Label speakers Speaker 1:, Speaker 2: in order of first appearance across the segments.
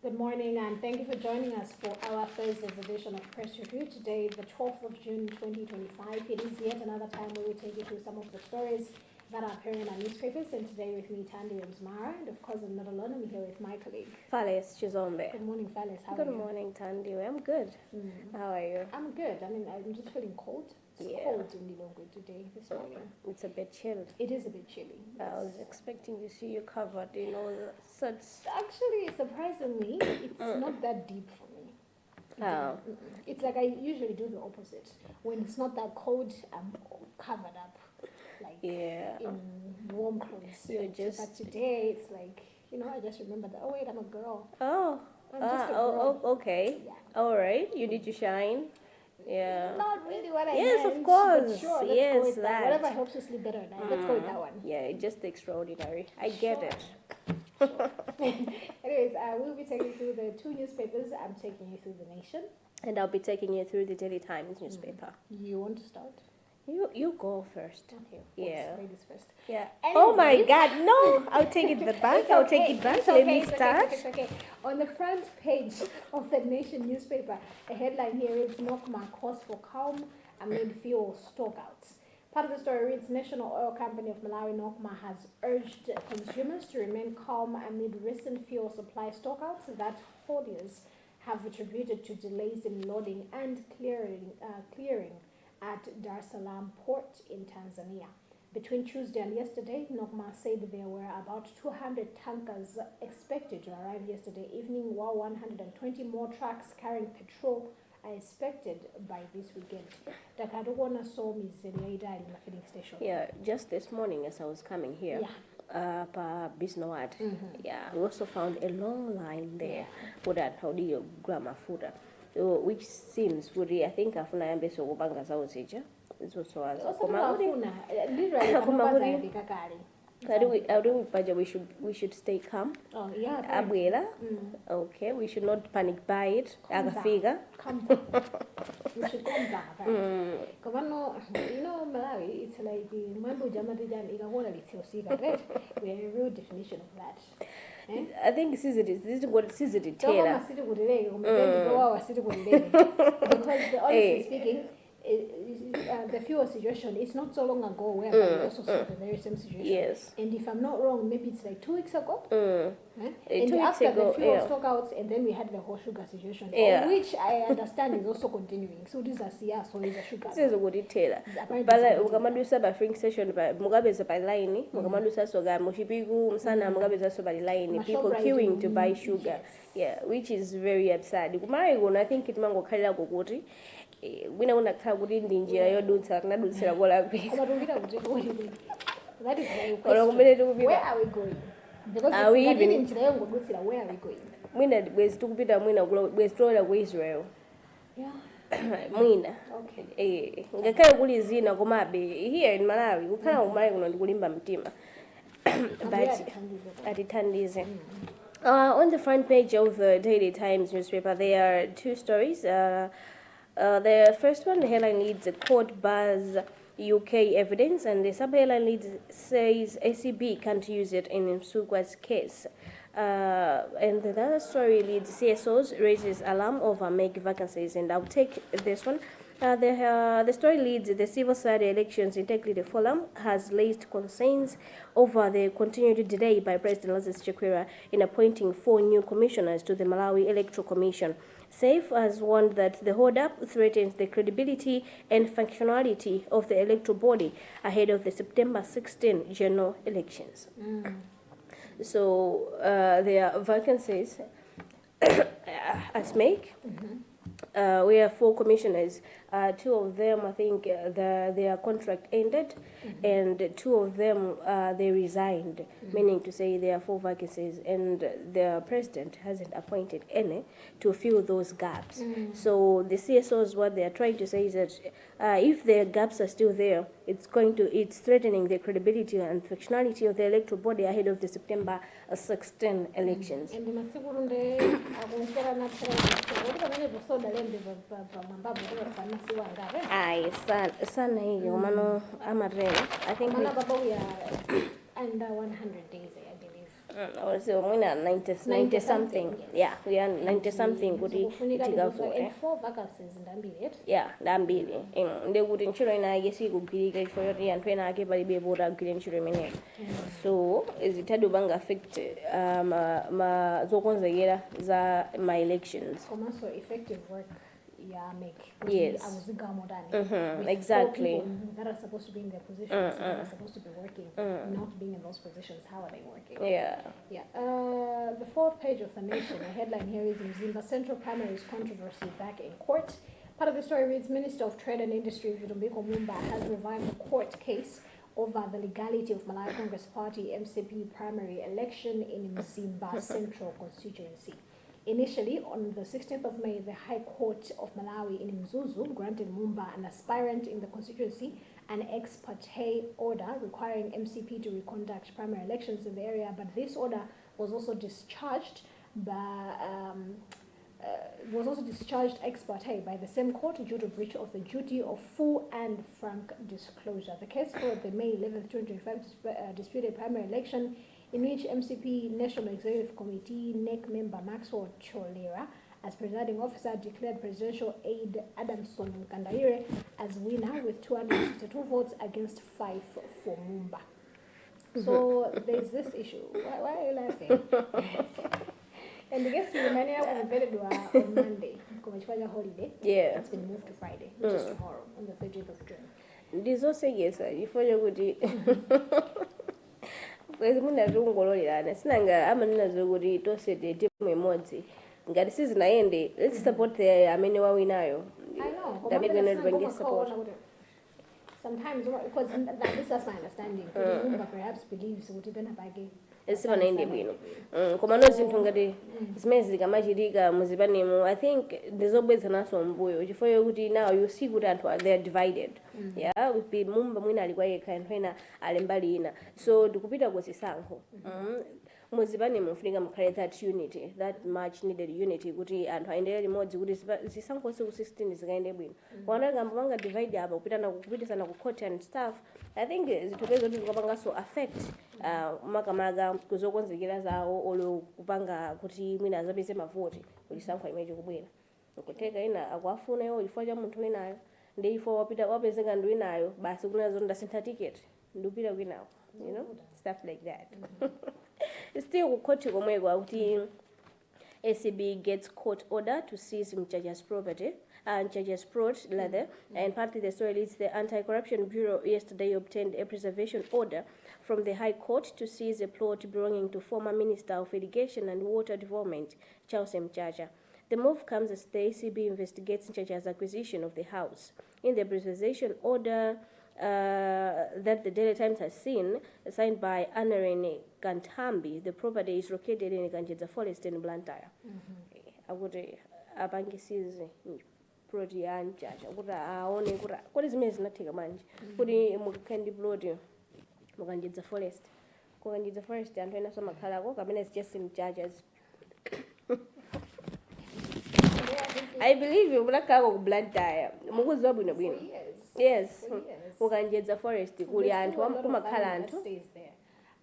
Speaker 1: Good morning, and thank you for joining us for our Thursday's edition of Press Review. Today, the 12th of June 2025. It is yet another time where we take you through some of the stories that are appearing in our newspapers. And today, with me, Tandy Mzmara, and of course, I'm not alone. I'm here with my colleague,
Speaker 2: Fales Chizombe.
Speaker 1: Good morning, Phyllis. How are
Speaker 2: Good
Speaker 1: you?
Speaker 2: morning, Tandy. I'm good. How are you?
Speaker 1: I'm good. I mean, I'm just feeling cold. It's cold in Lilongwe today, this morning.
Speaker 2: It's a bit chilled.
Speaker 1: It is a bit chilly.
Speaker 2: I was expecting to see you covered in all the suits.
Speaker 1: Actually, surprisingly, it's not that deep for me.
Speaker 2: Oh.
Speaker 1: It's like I usually do the opposite. When it's not that cold, I'm covered up, like in warm clothes. But today, it's like, I just remember that, oh wait, I'm a girl.
Speaker 2: Oh.
Speaker 1: I'm just a girl.
Speaker 2: Okay.
Speaker 1: Yeah.
Speaker 2: All right. You need to shine. Yeah.
Speaker 1: Not really what I
Speaker 2: Yes,
Speaker 1: meant,
Speaker 2: of course.
Speaker 1: but sure, let's
Speaker 2: Yes,
Speaker 1: go with that.
Speaker 2: that.
Speaker 1: Whatever helps you sleep better at night. Let's go with that one.
Speaker 2: Yeah, just extraordinary. I get it.
Speaker 1: Anyways, we'll be taking you through the two newspapers. I'm taking you through The Nation.
Speaker 2: And I'll be taking you through the Daily Times newspaper.
Speaker 1: You want to start?
Speaker 2: You go first.
Speaker 1: Okay.
Speaker 2: Yeah.
Speaker 1: Ladies first.
Speaker 2: Yeah.
Speaker 1: Anyways.
Speaker 2: Oh my God! No, I'll take it back. I'll take it back.
Speaker 1: It's
Speaker 2: Let
Speaker 1: okay,
Speaker 2: me
Speaker 1: it's
Speaker 2: start.
Speaker 1: Okay, it's okay. On the front page of the Nation newspaper, a headline here reads Nokma calls for calm amid fuel stockouts. Part of the story reads National Oil Company of Malawi, Nokma, has urged consumers to remain calm amid recent fuel supply stockouts that hauliers have attributed to delays in loading and clearing at Dar es Salaam port in Tanzania. Between Tuesday and yesterday, Nokma said there were about 200 tankers expected to arrive yesterday evening, while 120 more trucks carrying petrol are expected by this weekend. Dakadogona saw Ms. Zeliaida in the filling station.
Speaker 2: Yeah, just this morning as I was coming here, Bisnowad, we also found a long line there for that how do you grammar food, which seems really, I think Afuna Yambe so Banga Sausage. This was so as we should stay calm.
Speaker 1: Oh, yeah.
Speaker 2: Abuela. Okay, we should not panic buy it. Agafiga.
Speaker 1: Calm down. We should calm down. Malawi, it's like Mambo Jamadijan Igawola cigarette. We are a real definition of that.
Speaker 2: I think this is what Caesar did Taylor.
Speaker 1: Because honestly speaking, the fuel situation, it's not so long ago where we also saw the very same situation.
Speaker 2: Yes.
Speaker 1: And if I'm not wrong, maybe it's like 2 weeks ago.
Speaker 2: 2
Speaker 1: And
Speaker 2: weeks
Speaker 1: after
Speaker 2: ago,
Speaker 1: the fuel stockouts, and then we had the whole sugar situation, which I understand is also continuing. So these are so is a sugar.
Speaker 2: This is what it Taylor. But like Mugamadusa by Frink session by Mugabe's by line, Mugamadusa Soga, Moshipigu, Sana Mugabe's by line, people queuing to buy sugar. Yeah, which is very absurd. I think it mango Kala Gogoti. We know that I wouldn't enjoy your dudes are not doing
Speaker 1: That is very question. Where are we going? Because
Speaker 2: are we even
Speaker 1: in today, where are we going?
Speaker 2: Mwina was to be the Mwina was thrown away Israel.
Speaker 1: Yeah.
Speaker 2: Mwina.
Speaker 1: Okay.
Speaker 2: Ngakaya kulizina komabe here in Malawi ukhala umali kuno ndikulimba mtima. But atitandize. On the front page of the Daily Times newspaper, there are two stories. The first one, the headline reads Court bars UK evidence, and the sub-headline reads says ACB can't use it in Msugwa's case. And the other story reads CSOs raises alarm over make vacancies, and I'll take this one. The story leads the civil side elections integrity forum has raised concerns over the continued delay by President Lazarus Chakwera in appointing 4 new commissioners to the Malawi Electoral Commission. SAFE has warned that the hold-up threatens the credibility and functionality of the electoral body ahead of the September 16 general elections. So there are vacancies at make. We have 4 commissioners. 2 of them, I think, their contract ended, and 2 of them they resigned, meaning to say there are 4 vacancies, and the president hasn't appointed any to fill those gaps. So the CSOs, what they are trying to say is that if the gaps are still there, it's threatening the credibility and functionality of the electoral body ahead of the September 16 elections. Aye, sana hiyo mano amarelo. I think
Speaker 1: we are under 100 days, I believe.
Speaker 2: So mwina 90 something.
Speaker 1: Yes.
Speaker 2: Yeah, we are 90 something kuti tikavota.
Speaker 1: And 4 vacancies ndambiri yet.
Speaker 2: Yeah, ndambiri. Ndekuti ntchito ina ake sikugwirika chifukwa choti anthu ena ake palibe voti agwire ntchito imeneyo. So zitadi upanga affect zokonzekera za my elections.
Speaker 1: Also effective work. Yeah, make.
Speaker 2: Yes. Exactly.
Speaker 1: That are supposed to be in their positions, that are supposed to be working, not being in those positions. How are they working?
Speaker 2: Yeah.
Speaker 1: Yeah. The 4th page of the Nation, the headline here is Mzimba Central Primaries controversy back in court. Part of the story reads, Minister of Trade and Industry Vitumbiko Mumba has revived the court case over the legality of Malawi Congress Party MCP primary election in Mzimba Central constituency. Initially, on the 16th of May, the High Court of Malawi in Mzuzu granted Mumba, an aspirant in the constituency, an ex parte order requiring MCP to reconduct primary elections in the area, but this order was also discharged ex parte by the same court due to breach of the duty of full and frank disclosure. The case for the May 11th, 2025 disputed primary election, in which MCP National Executive Committee NEC member Maxwell Cholera, as presiding officer, declared presidential aide Adamson Kandaire as winner with 262 votes against 5 for Mumba. So there's this issue. Why are you laughing? And I guess many are invited on Monday, Committee holiday.
Speaker 2: Yeah.
Speaker 1: It's been moved to Friday, which is tomorrow, on the 30th of June.
Speaker 2: This also yes, if you kwezi munazungololelana sinanga amanena kuti tose timu imodzi ngati sizinaende let's support the amene wawinayo.
Speaker 1: I know.
Speaker 2: Support.
Speaker 1: Sometimes because that's my understanding. Perhaps believes kuti penapake
Speaker 2: esivanaende bwino koma no zinthu ngati zimene zikamachitika muzipanemo I think ndizobwezananso mbuyo chifukwa kuti now you see kuti anthu they are divided. Yeah, we Mumba mwina ali kwa yekha anthu ena ali mbali ina, so ndikupita kuzisankho muzipane mufunika mukhale that unity, that much needed unity kuti anthu aendere limodzi kuti zisankho ku 16 zikaende bwino. Kwana kamba panga divide apa kupitisana ku court and stuff, I think zithokezo kuti zikapanga so affect makamaka kuzokonzekera zawo olo kupanga kuti mwina azapeze mavoti kuti sankho imeje kubwera nkuteka ina akwafuna iwo chifukwa cha munthu winayo ndi ifo wapezeka ndi winayo basi kunazo ndasintha ticket ndupita kwinawo, you know, stuff like that. Still kukhoti komweko kuti ACB gets court order to seize Mchaja's property and Mchaja's plot rather, and part of the story is the Anti-Corruption Bureau yesterday obtained a preservation order from the High Court to seize a plot belonging to former Minister of Irrigation and Water Development Charles Mchaja. The move comes as the ACB investigates Mchaja's acquisition of the house. In the preservation order that the Daily Times has seen, signed by Anarene Gantambi, the property is located in Ganjeza Forest in Blantyre. I would abangisize ploti ya Mchaja kuti aone kuti kodi zimene zinatheka manje kuti mukakhendi ploti mukanjeza forest kukanjeza forest anthu ena somakhalako kamene is just Mchaja's. I believe you mulakhalako ku Blantyre mukuziwa bwino bwino. Yes. Mukanjeza forest kuli anthu kumakhala anthu.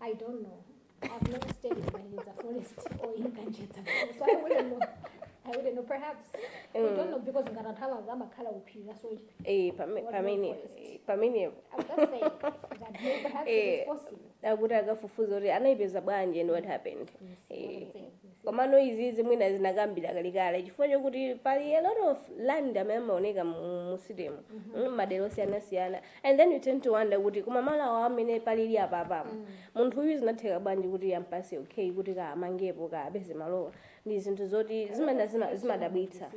Speaker 1: I don't know. I've never stayed in Ganjeza Forest or in Ganjeza, so I wouldn't know. Perhaps. I don't know because Ngaratala Zamakala Upi, that's what
Speaker 2: pamene.
Speaker 1: I'm just saying that perhaps it is possible.
Speaker 2: Akutaka fufuzori anaipeza bwanje and what happened. Komano izizi mwina zinagambira kalikale chifukwa chokuti pali a lot of land amene amaoneka mu city madero siyana and then you tend to wonder kuti kuma malawa amene palili apa munthu uyu zinatheka bwanji kuti yampase okay kuti ka amangepo ka abeze malowa ndi zinthu zoti zimadabwitsa.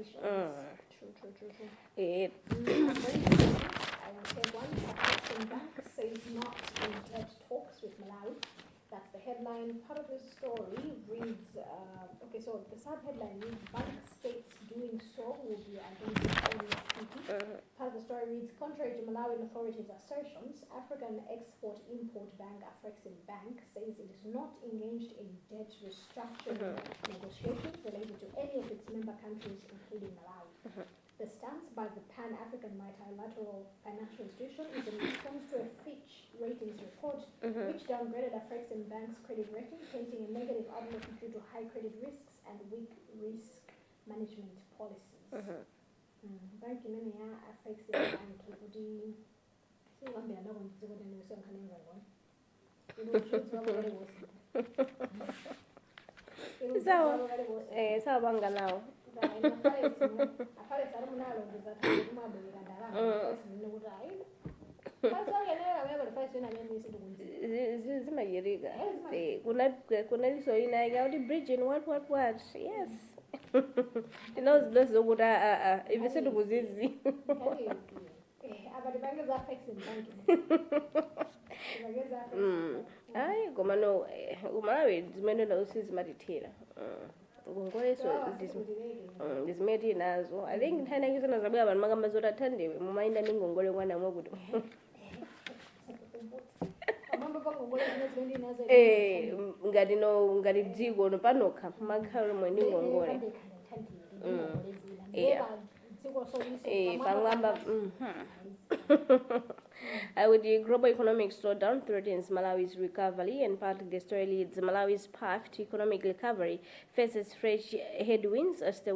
Speaker 1: I will say one, African Bank says not in debt talks with Malawi. That's the headline. Part of the story reads, okay, so the sub-headline reads, bank states doing so will be against the treaty. Part of the story reads, contrary to Malawian authorities' assertions, African Export-Import Bank, Afrexim Bank, says it is not engaged in debt restructuring negotiations related to any of its member countries, including Malawi. The stance by the Pan-African Multilateral Financial Institution is in response to a Fitch ratings report which downgraded Afrexim Bank's credit rating, painting a negative outlook due to high credit risks and weak risk management policies. Bank imene ya Afrexim Bank kuti sikwambira ndako ndizikote ndikusonkhana ngongoni.
Speaker 2: Sawa banga nawo. Zimayirika. Kuna liso inaika kuti bridging what yes. Ndinozizokuta ivese kuzizi. Hayi komano Malawi zimene nausizi matithera. Ngoleso ndizimeti nazo. I think nthana ngisana zabwa abantu makamazo tathandewe mumayinda ningongole kwana mwakuti. Ngati dziko no panokha makhalo mwe ningongole. With the global economic slowdown threatens Malawi's recovery, and partly the story leads Malawi's path to economic recovery faces fresh headwinds as the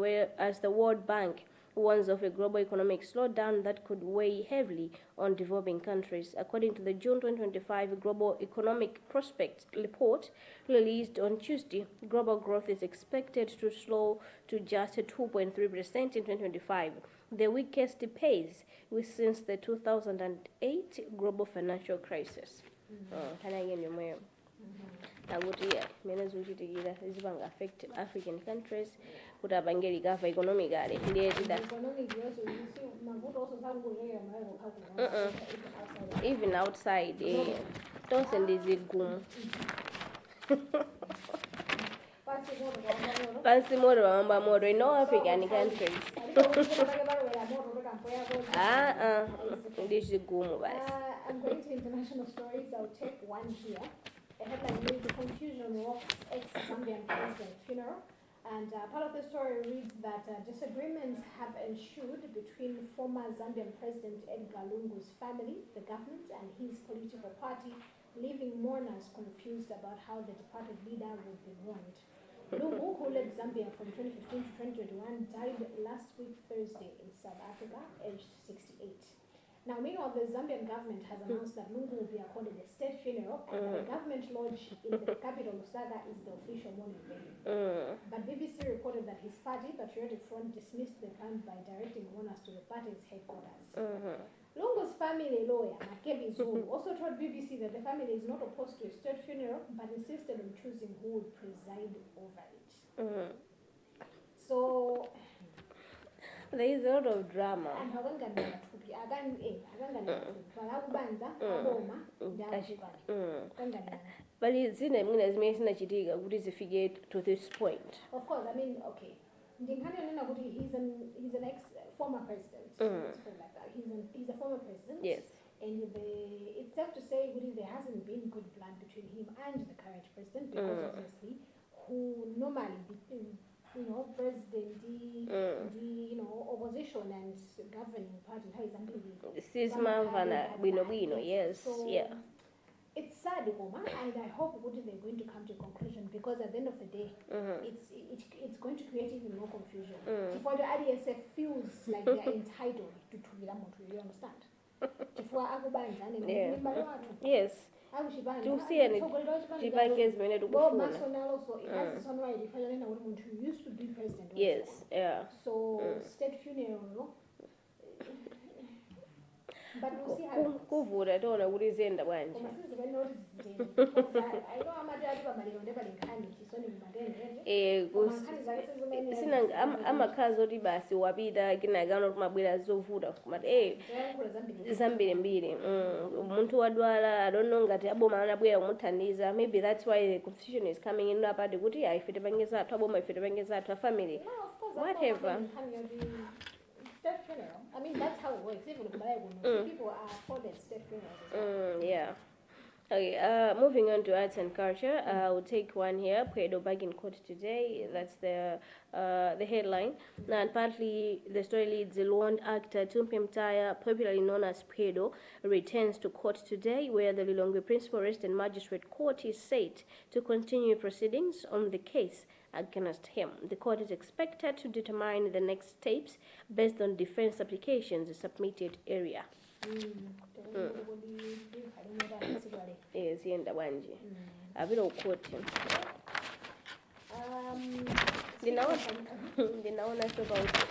Speaker 2: World Bank warns of a global economic slowdown that could weigh heavily on developing countries. According to the June 2025 Global Economic Prospects report released on Tuesday, global growth is expected to slow to just 2.3% in 2025, the weakest pace since the 2008 global financial crisis. Akuti mene zikuchitikira zipanga affect African countries kuti apangeli kafa economically ndiye tida even outside tonse ndizigumu pansi moto wamba moto in all African countries ndizigumu basi.
Speaker 1: I'm going to international stories. I'll take one here. A headline reads, "The confusion rocks ex-Zambian president's funeral." And part of the story reads that disagreements have ensued between former Zambian President Edgar Lungu's family, the government, and his political party, leaving mourners confused about how the departed leader would be mourned. Lungu, who led Zambia from 2015 to 2021, died last week Thursday in South Africa, aged 68. Now, meanwhile, the Zambian government has announced that Lungu will be accorded a state funeral, and the government lodge in the capital, Lusaka, is the official mourning venue. But BBC reported that his party, Patriotic Front, dismissed the plan by directing mourners to the party's headquarters. Lungu's family lawyer, Makebi Zulu, also told BBC that the family is not opposed to a state funeral, but insisted on choosing who would preside over it. So
Speaker 2: there is a lot of drama. But it's in a minute to this point.
Speaker 1: Of course, I mean, okay. He's an ex-former president. He's a former president.
Speaker 2: Yes.
Speaker 1: And it's safe to say there hasn't been good blood between him and the current president, because obviously, who normally, president, the opposition and governing party,
Speaker 2: yes,
Speaker 1: so
Speaker 2: yeah.
Speaker 1: It's sad, and I hope they're going to come to a conclusion, because at the end of the day, it's going to create even more confusion. For the IDSF feels like they're entitled to Tuviramoto, you understand?
Speaker 2: Yes.
Speaker 1: Used to be president.
Speaker 2: Yes, yeah.
Speaker 1: So state funeral, but we'll see how
Speaker 2: kuvura tona kuti zenda bwanji. Amakhazi oti basi wapita kinagano kumabwera zovuta kumati zambirimbiri munthu wadwala, I don't know ngati aboma anabwera kumuthandiza. Maybe that's why the confusion is coming in apati kuti ifite pangeza athu aboma ifite pangeza athu a family, whatever.
Speaker 1: State funeral. I mean, that's how it works. Even in Bible, some people are afforded state funerals as well.
Speaker 2: Yeah. Okay, moving on to arts and culture, we'll take one here. Pedro back in court today. That's the headline. And partly the story leads the Lone actor Tumpi Mtaya, popularly known as Pedro, returns to court today, where the Lilongwe Principal Arrest and Magistrate Court is set to continue proceedings on the case against him. The court is expected to determine the next steps based on defense applications submitted area. Yes, yenda wanji. Abira ukoti. Dinaona about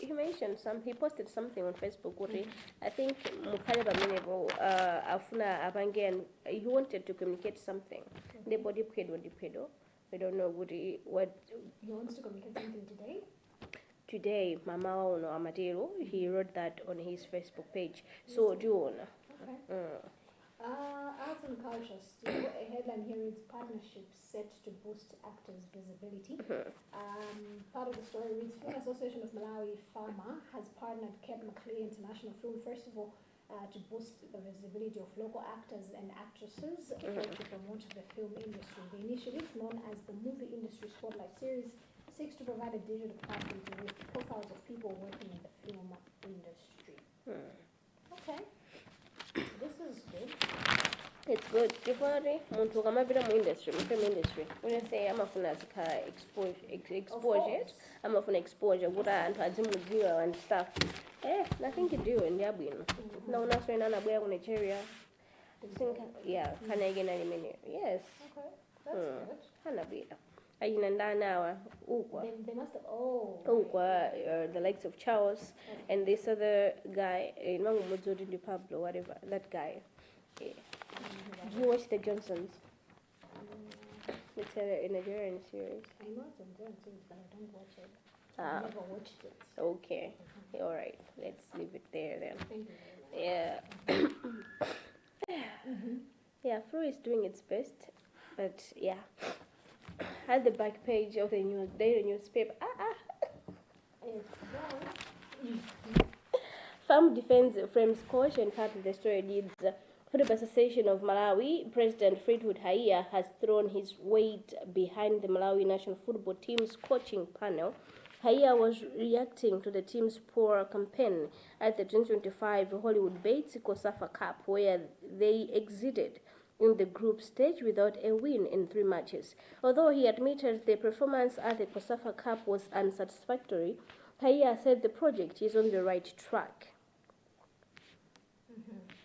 Speaker 2: he mentioned he posted something on Facebook. I think Mukale Bamenevo afuna abangen he wanted to communicate something. The body pedo. We don't know what
Speaker 1: he wants to communicate something today.
Speaker 2: Today, Mama Ono Amadero, he wrote that on his Facebook page. So, do you want?
Speaker 1: Okay. Arts and culture, still a headline here reads partnerships set to boost actors' visibility. Part of the story reads Film Association of Malawi Pharma has partnered Cape Macleay International Film Festival to boost the visibility of local actors and actresses to promote the film industry. The initiative, known as the Movie Industry Spotlight Series, seeks to provide a digital platform to raise the profiles of people working in the film industry. Okay. This is good.
Speaker 2: It's good. Definitely, muntu kamabira mu industry, mu film industry. When you say amafuna zika exposure, amafuna exposure, kuta antu azimudziwa and stuff. Nothing to do in Yabin. No, not so in Anabuya in Nigeria. Yeah, can I get any minute? Yes.
Speaker 1: Okay, that's good.
Speaker 2: Hanabira. Now,
Speaker 1: they must have,
Speaker 2: the likes of Charles and this other guy, Pablo, whatever, that guy. Yeah. Do you watch the Johnsons? It's a Nigerian series.
Speaker 1: I know it's a Nigerian series, but I don't watch it. I've never watched it.
Speaker 2: Okay. All right. Let's leave it there then.
Speaker 1: Thank you very much.
Speaker 2: Yeah. Yeah, Fru is doing its best, but yeah. At the back page of the daily newspaper. Farm defense frames caution. Part of the story reads, Football Association of Malawi President Fredwood Haiya has thrown his weight behind the Malawi national football team's coaching panel. Haiya was reacting to the team's poor campaign at the 2025 Hollywood Bates COSAFA Cup, where they exited in the group stage without a win in 3 matches. Although he admitted the performance at the COSAFA Cup was unsatisfactory, Haiya said the project is on the right track.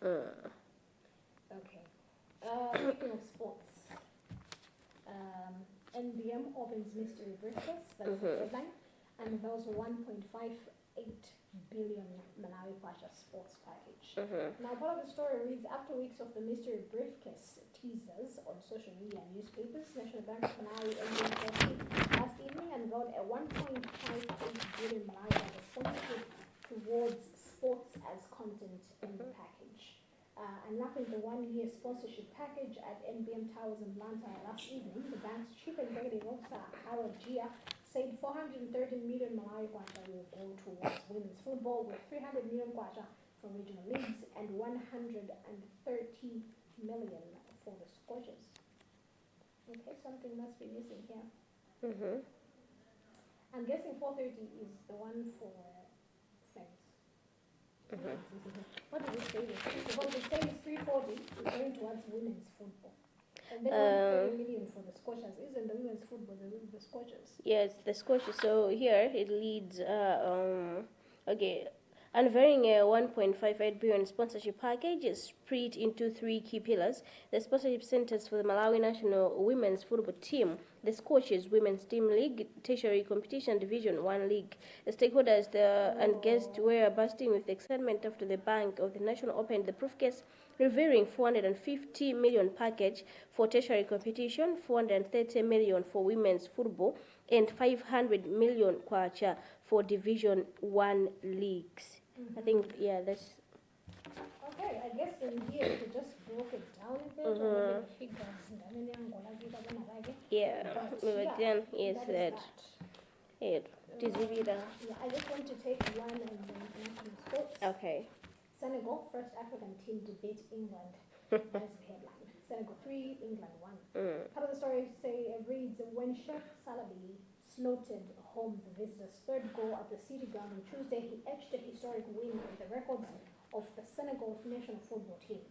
Speaker 1: Okay. Speaking of sports, NBM opens mystery briefcase, that's the headline, and those 1.58 billion Malawi Kwacha sports package. Now, part of the story reads, after weeks of the mystery briefcase teasers on social media and newspapers, National Bank of Malawi last evening unveiled a 1.58 billion Malawi Kwacha sponsorship towards sports as content in the package. Unwrapping the 1-year sponsorship package at NBM Towers in Luntha last evening, the bank's chief executive officer, Howard Gia, said 430 million Malawi Kwacha will go towards women's football, with 300 million Kwacha for regional leagues and 130 million for the Scorchers. Okay, something must be missing here. I'm guessing 430 is the one for friends. What did it say? Because it says 340 is going towards women's football. And then 130 million for the Scorchers. Isn't the women's football the Scorchers?
Speaker 2: Yes, the Scorchers. So here it leads, okay, unveiling a 1.58 billion sponsorship package is split into 3 key pillars. The sponsorship centers for the Malawi national women's football team, the Scorchers Women's Team League, Tertiary Competition Division 1 League. The stakeholders and guests were bursting with excitement after the Bank of the Nation opened the briefcase, revealing 450 million package for tertiary competition, 430 million for women's football, and 500 million kwacha for Division 1 leagues. I think, yeah, that's...
Speaker 1: Okay, I guess in here they just broke it down a bit, or the figures.
Speaker 2: Yeah,
Speaker 1: But
Speaker 2: we were
Speaker 1: yeah,
Speaker 2: done, yes, that.
Speaker 1: It.
Speaker 2: Tizivida.
Speaker 1: Yeah, I just want to take one and then international sports.
Speaker 2: Okay.
Speaker 1: Senegal, first African team to beat England. That's the headline. Senegal 3, England 1. Part of the story reads, when Chef Salabi slaughtered home the visitors' third goal at the City Ground on Tuesday, he etched a historic win with the records of the Senegal national football team.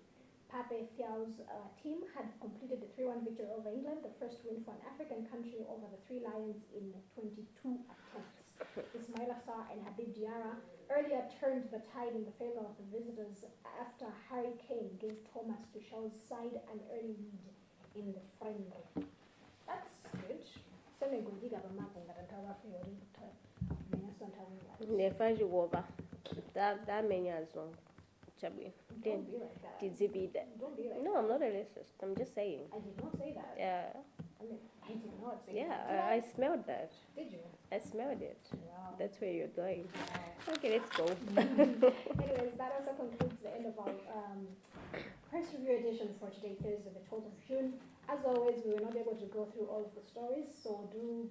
Speaker 1: Pape Thiaw's team had completed the 3-1 victory over England, the first win for an African country over the Three Lions in 22 attempts. Ismaila Sarr and Habib Diarra earlier turned the tide in the favor of the visitors after Harry Kane gave Thomas Tuchel's side an early lead in the friendly. That's good. Senegal diga bamako ngatantawa fiori Minnesota win.
Speaker 2: Nefajugoba. That means Chabwi.
Speaker 1: Don't be like that.
Speaker 2: Tizivida.
Speaker 1: Don't be like
Speaker 2: No, I'm not a racist. I'm just saying.
Speaker 1: I did not say that.
Speaker 2: Yeah.
Speaker 1: I mean, I did not say
Speaker 2: Yeah,
Speaker 1: that.
Speaker 2: I smelled that.
Speaker 1: Did you?
Speaker 2: I smelled it.
Speaker 1: Wow.
Speaker 2: That's where you're going.
Speaker 1: Wow.
Speaker 2: Okay, let's go.
Speaker 1: Anyways, that also concludes the end of our press review edition for today, Thursday, the 12th of June. As always, we were not able to go through all of the stories, so do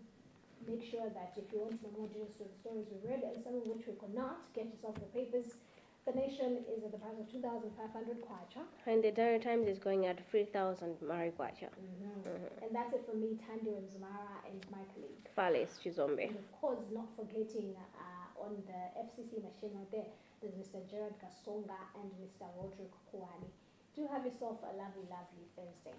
Speaker 1: make sure that if you want to know more details to the stories we read and some of which we could not, get yourself the papers. The Nation is at the price of 2,500 kwacha.
Speaker 2: And the Diary Times is going at 3,000 marikwacha.
Speaker 1: And that's it for me, Tandio and Zamara, and my colleague.
Speaker 2: Fales Chizombe.
Speaker 1: And of course, not forgetting on the FCC machine right there, there's Mr. Gerard Kasonga and Mr. Roderick Kouani. Do have yourself a lovely, lovely Thursday.